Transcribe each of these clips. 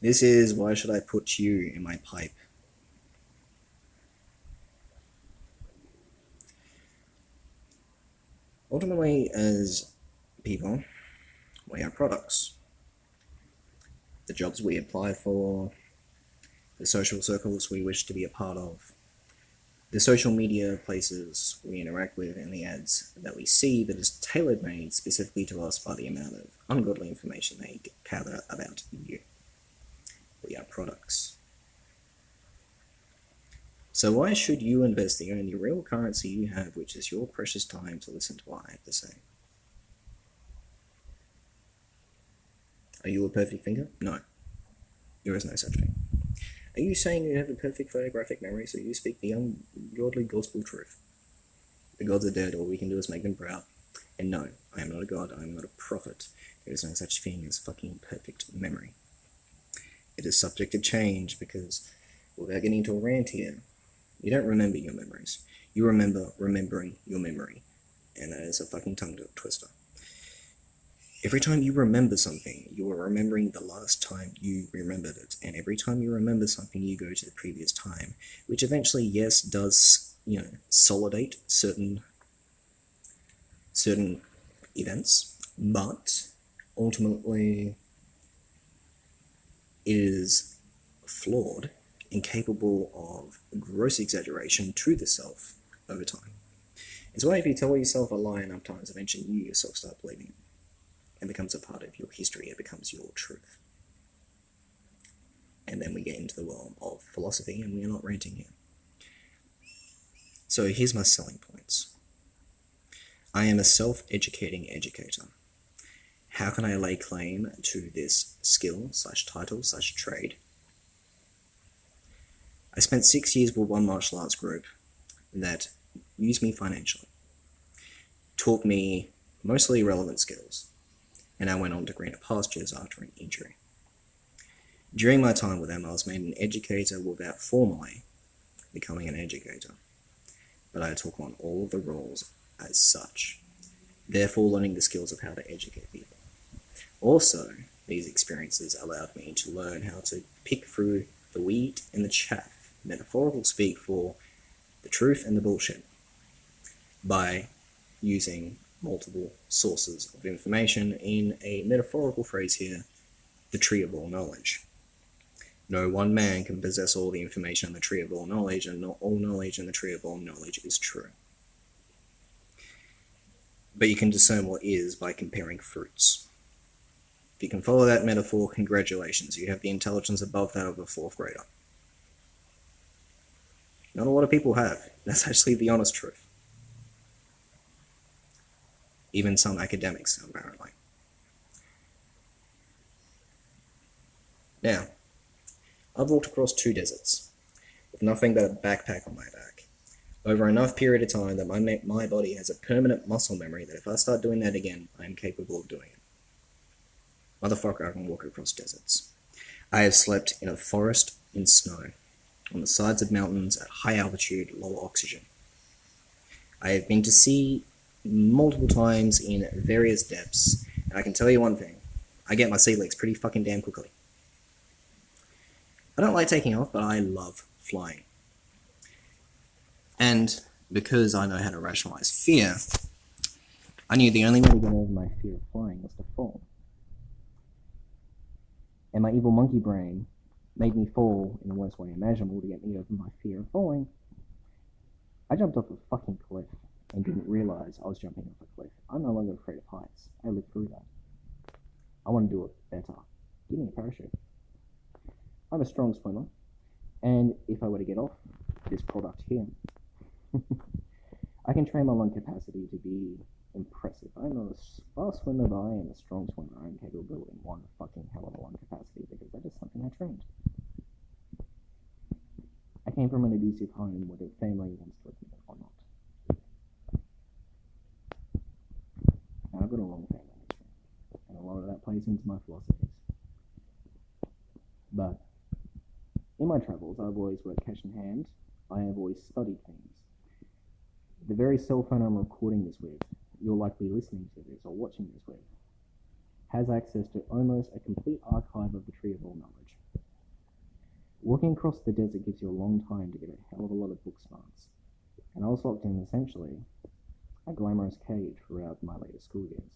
This is Why Should I Put You in My Pipe? Ultimately, as people, we are products. The jobs we apply for, the social circles we wish to be a part of, the social media places we interact with, and the ads that we see that is tailored made specifically to us by the amount of ungodly information they gather about you. We are products. So why should you invest the only real currency you have, which is your precious time, to listen to what I have to say? Are you a perfect thinker? No. There is no such thing. Are you saying you have a perfect photographic memory so you speak the ungodly gospel truth? The gods are dead, all we can do is make them proud. And no, I am not a god, I am not a prophet. There is no such thing as fucking perfect memory. It is subject to change because, without getting into a rant here, you don't remember your memories. You remember remembering your memory. And that is a fucking tongue twister. Every time you remember something, you are remembering the last time you remembered it. And every time you remember something, you go to the previous time. Which eventually, yes, does, solidate certain events. But, ultimately, it is flawed and capable of gross exaggeration to the self over time. It's why if you tell yourself a lie enough times, eventually you yourself start believing it. It becomes a part of your history, it becomes your truth. And then we get into the realm of philosophy, and we're not ranting here. So here's my selling points. I am a self-educating educator. How can I lay claim to this skill / title / trade? I spent 6 years with one martial arts group that used me financially, taught me mostly relevant skills, and I went on to greener pastures after an injury. During my time with them, I was made an educator without formally becoming an educator, but I took on all of the roles as such, therefore learning the skills of how to educate people. Also, these experiences allowed me to learn how to pick through the wheat and the chaff, metaphorical speak, for the truth and the bullshit, by using multiple sources of information in a metaphorical phrase here, the tree of all knowledge. No one man can possess all the information on the tree of all knowledge, and not all knowledge in the tree of all knowledge is true. But you can discern what is by comparing fruits. If you can follow that metaphor, congratulations, you have the intelligence above that of a 4th grader. Not a lot of people have. That's actually the honest truth. Even some academics, apparently. Now, I've walked across 2 deserts, with nothing but a backpack on my back, over enough period of time that my body has a permanent muscle memory that if I start doing that again, I am capable of doing it. Motherfucker, I can walk across deserts. I have slept in a forest in snow, on the sides of mountains at high altitude, low oxygen. I have been to sea multiple times in various depths, and I can tell you one thing, I get my sea legs pretty fucking damn quickly. I don't like taking off, but I love flying. And because I know how to rationalize fear, I knew the only way to get over my fear of flying was to fall. And my evil monkey brain made me fall in the worst way imaginable to get me over my fear of falling. I jumped off a fucking cliff and didn't realize I was jumping off a cliff. I'm no longer afraid of heights. I lived through that. I want to do it better. Give me a parachute. I'm a strong swimmer, and if I were to get off this product here, I can train my lung capacity to be impressive. I'm not a fast swimmer, but I am a strong swimmer. I'm capable in one fucking hell of a lung capacity because that is something I trained. I came from an abusive home where the family wants to admit it or not. And I've got a long family history, and a lot of that plays into my philosophies. But in my travels, I've always worked cash in hand. I have always studied things. The very cell phone I'm recording this with, you're likely listening to this or watching this with, has access to almost a complete archive of the tree of all knowledge. Walking across the desert gives you a long time to get a hell of a lot of book smarts, and I was locked in essentially a glamorous cage throughout my later school years.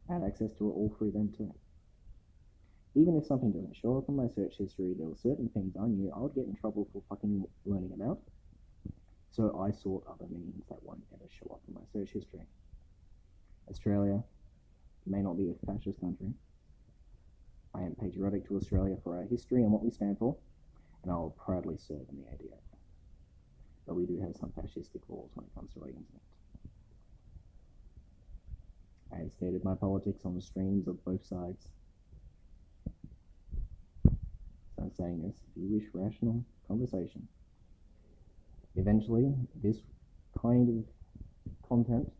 I had access to it all through them too. Even if something doesn't show up in my search history, there were certain things I knew I would get in trouble for fucking learning about, so I sought other means that won't ever show up in my search history. Australia may not be a fascist country. I am patriotic to Australia for our history and what we stand for, and I will proudly serve in the ADF. But we do have some fascistic laws when it comes to ratings. I have stated my politics on the streams of both sides. So I'm saying this, if you wish rational conversation, eventually this kind of content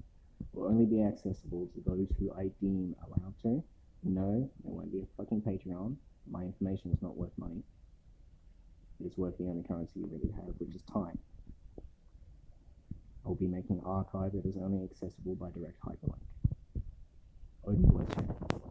will only be accessible to those who I deem allowed to. No, there won't be a fucking Patreon. My information is not worth money. It is worth the only currency you really have, which is time. I'll be making an archive that is only accessible by direct hyperlink. Open question.